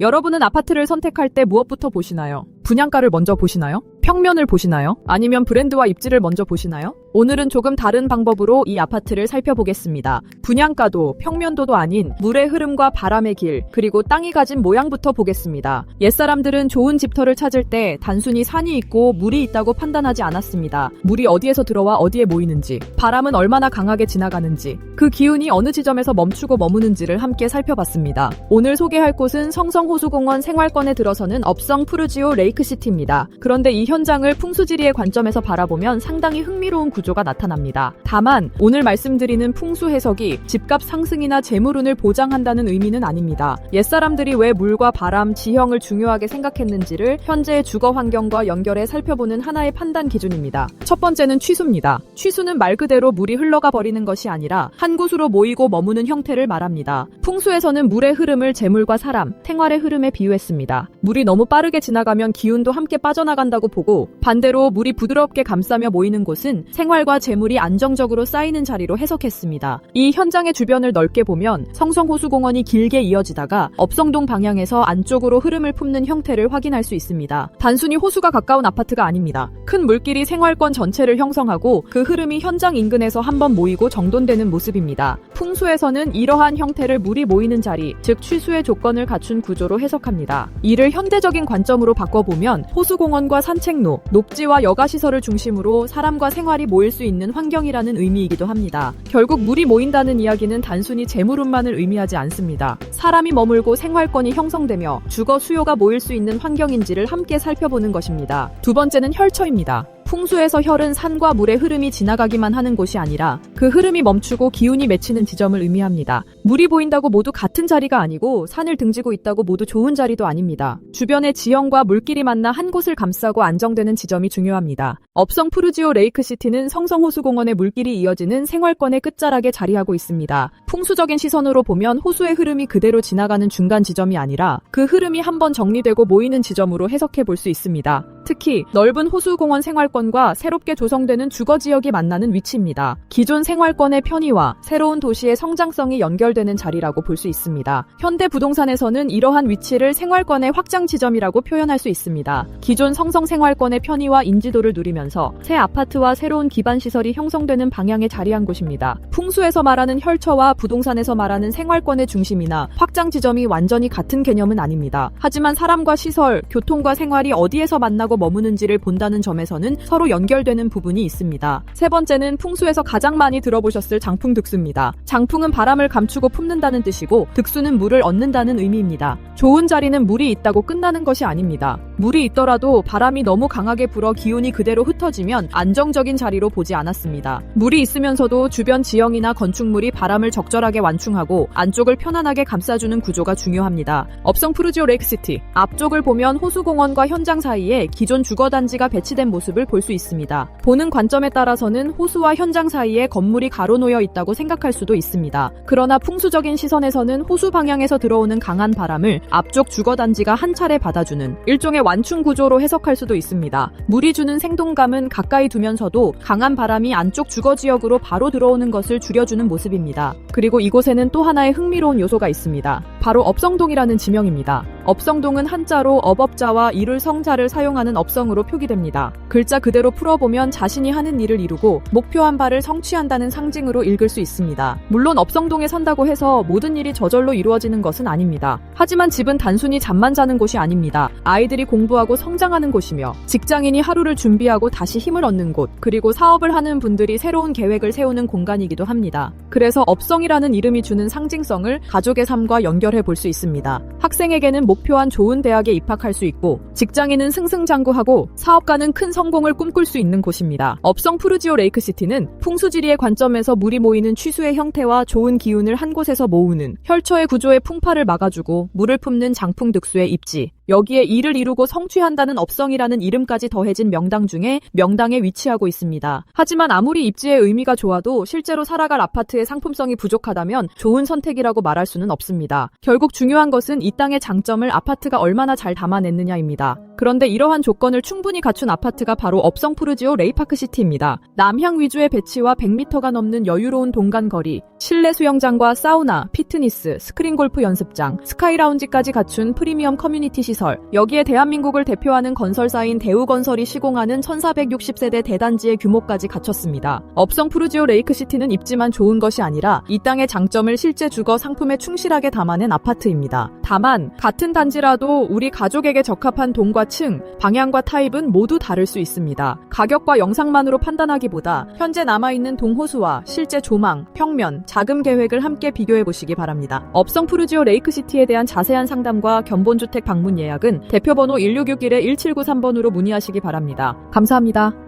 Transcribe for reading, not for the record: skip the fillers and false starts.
여러분은 아파트를 선택할 때 무엇부터 보시나요? 분양가를 먼저 보시나요? 평면을 보시나요? 아니면 브랜드와 입지를 먼저 보시나요? 오늘은 조금 다른 방법으로 이 아파트를 살펴보겠습니다. 분양가도 평면도도 아닌 물의 흐름과 바람의 길, 그리고 땅이 가진 모양부터 보겠습니다. 옛사람들은 좋은 집터를 찾을 때 단순히 산이 있고 물이 있다고 판단하지 않았습니다. 물이 어디에서 들어와 어디에 모이는지, 바람은 얼마나 강하게 지나가는지, 그 기운이 어느 지점에서 멈추고 머무는지를 함께 살펴봤습니다. 오늘 소개할 곳은 성성호수공원 생활권에 들어서는 업성 푸르지오 레이크시티입니다. 그런데 이 현장을 풍수지리의 관점에서 바라보면 상당히 흥미로운 구조가 나타납니다. 다만 오늘 말씀드리는 풍수 해석이 집값 상승이나 재물운을 보장한다는 의미는 아닙니다. 옛사람들이 왜 물과 바람, 지형을 중요하게 생각했는지를 현재의 주거 환경과 연결해 살펴보는 하나의 판단 기준입니다. 첫 번째는 취수입니다. 취수는 말 그대로 물이 흘러가 버리는 것이 아니라 한 곳으로 모이고 머무는 형태를 말합니다. 풍수에서는 물의 흐름을 재물과 사람, 생활의 흐름에 비유했습니다. 물이 너무 빠르게 지나가면 기운도 함께 빠져나간다고 보고, 반대로 물이 부드럽게 감싸며 모이는 곳은 생활과 재물이 안정적으로 쌓이는 자리로 해석했습니다. 이 현장의 주변을 넓게 보면 성성호수공원이 길게 이어지다가 업성동 방향에서 안쪽으로 흐름을 품는 형태를 확인할 수 있습니다. 단순히 호수가 가까운 아파트가 아닙니다. 큰 물길이 생활권 전체를 형성하고 그 흐름이 현장 인근에서 한번 모이고 정돈되는 모습입니다. 풍수에서는 이러한 형태를 물이 모이는 자리, 즉 취수의 조건을 갖춘 구조로 해석합니다. 이를 현대적인 관점으로 바꿔보면 호수공원과 산책로, 녹지와 여가시설을 중심으로 사람과 생활이 모일 수 있는 환경이라는 의미이기도 합니다. 결국 물이 모인다는 이야기는 단순히 재물운만을 의미하지 않습니다. 사람이 머물고 생활권이 형성되며 주거 수요가 모일 수 있는 환경인지를 함께 살펴보는 것입니다. 두 번째는 혈처입니다. 풍수에서 혈은 산과 물의 흐름이 지나가기만 하는 곳이 아니라 그 흐름이 멈추고 기운이 맺히는 지점을 의미합니다. 물이 보인다고 모두 같은 자리가 아니고 산을 등지고 있다고 모두 좋은 자리도 아닙니다. 주변의 지형과 물길이 만나 한 곳을 감싸고 안정되는 지점이 중요합니다. 업성 푸르지오 레이크시티는 성성호수공원의 물길이 이어지는 생활권의 끝자락에 자리하고 있습니다. 풍수적인 시선으로 보면 호수의 흐름이 그대로 지나가는 중간 지점이 아니라 그 흐름이 한번 정리되고 모이는 지점으로 해석해 볼 수 있습니다. 특히 넓은 호수공원 생활권과 새롭게 조성되는 주거지역이 만나는 위치입니다. 기존 생활권의 편의와 새로운 도시의 성장성이 연결되는 자리라고 볼 수 있습니다. 현대부동산에서는 이러한 위치를 생활권의 확장 지점이라고 표현할 수 있습니다. 기존 성성 생활권의 편의와 인지도를 누리면서 새 아파트와 새로운 기반시설이 형성되는 방향에 자리한 곳입니다. 풍수에서 말하는 혈처와 부동산에서 말하는 생활권의 중심이나 확장 지점이 완전히 같은 개념은 아닙니다. 하지만 사람과 시설, 교통과 생활이 어디에서 만나고 머무는지를 본다는 점에서는 서로 연결되는 부분이 있습니다. 세 번째는 풍수에서 가장 많이 들어보셨을 장풍 득수입니다. 장풍은 바람을 감추고 품는다는 뜻이고 득수는 물을 얻는다는 의미입니다. 좋은 자리는 물이 있다고 끝나는 것이 아닙니다. 물이 있더라도 바람이 너무 강하게 불어 기운이 그대로 흩어지면 안정적인 자리로 보지 않았습니다. 물이 있으면서도 주변 지형이나 건축물이 바람을 적절하게 완충하고 안쪽을 편안하게 감싸주는 구조가 중요합니다. 업성 푸르지오 레이크시티 앞쪽을 보면 호수공원과 현장 사이에 기존 주거단지가 배치된 모습을 볼 수 있습니다. 보는 관점에 따라서는 호수와 현장 사이에 건물이 가로놓여 있다고 생각할 수도 있습니다. 그러나 풍수적인 시선에서는 호수 방향에서 들어오는 강한 바람을 앞쪽 주거단지가 한 차례 받아주는 일종의 완충 구조로 해석할 수도 있습니다. 물이 주는 생동감은 가까이 두면서도 강한 바람이 안쪽 주거지역으로 바로 들어오는 것을 줄여주는 모습입니다. 그리고 이곳에는 또 하나의 흥미로운 요소가 있습니다. 바로 업성동이라는 지명입니다. 업성동은 한자로 업업자와 이룰 성자를 사용하는 업성으로 표기됩니다. 글자 그대로 풀어보면 자신이 하는 일을 이루고 목표한 바를 성취한다는 상징으로 읽을 수 있습니다. 물론 업성동에 산다고 해서 모든 일이 저절로 이루어지는 것은 아닙니다. 하지만 집은 단순히 잠만 자는 곳이 아닙니다. 아이들이 공부하고 성장하는 곳이며 직장인이 하루를 준비하고 다시 힘을 얻는 곳, 그리고 사업을 하는 분들이 새로운 계획을 세우는 공간이기도 합니다. 그래서 업성이라는 이름이 주는 상징성을 가족의 삶과 연결해 볼 수 있습니다. 학생에게는 목표한 좋은 대학에 입학할 수 있고, 직장인은 승승장구하고 사업가는 큰 성공을 꿈꿀 수 있는 곳입니다. 업성 푸르지오 레이크시티는 풍수지리의 관점에서 물이 모이는 취수의 형태와 좋은 기운을 한 곳에서 모으는 혈처의 구조의 풍파를 막아주고 물을 품는 장풍 득수의 입지, 여기에 일을 이루고 성취한다는 업성이라는 이름까지 더해진 명당 중에 명당에 위치하고 있습니다. 하지만 아무리 입지의 의미가 좋아도 실제로 살아갈 아파트의 상품성이 부족하다면 좋은 선택이라고 말할 수는 없습니다. 결국 중요한 것은 이 땅의 장점을 아파트가 얼마나 잘 담아냈느냐입니다. 그런데 이러한 조건을 충분히 갖춘 아파트가 바로 업성 푸르지오 레이파크시티입니다. 남향 위주의 배치와 100m가 넘는 여유로운 동간 거리, 실내 수영장과 사우나, 피트니스, 스크린 골프 연습장, 스카이 라운지까지 갖춘 프리미엄 커뮤니티 시설, 여기에 대한민국을 대표하는 건설사인 대우건설이 시공하는 1460세대 대단지의 규모까지 갖췄습니다. 업성 푸르지오 레이크시티는 입지만 좋은 것이 아니라 이 땅의 장점을 실제 주거 상품에 충실하게 담아낸 아파트입니다. 다만 같은 단지라도 우리 가족에게 적합한 동과 층, 방향과 타입은 모두 다를 수 있습니다. 가격과 영상만으로 판단하기보다 현재 남아있는 동호수와 실제 조망, 평면, 자금 계획을 함께 비교해보시기 바랍니다. 업성 푸르지오 레이크시티에 대한 자세한 상담과 견본주택 방문 예약은 대표번호 1661-1793번으로 문의하시기 바랍니다. 감사합니다.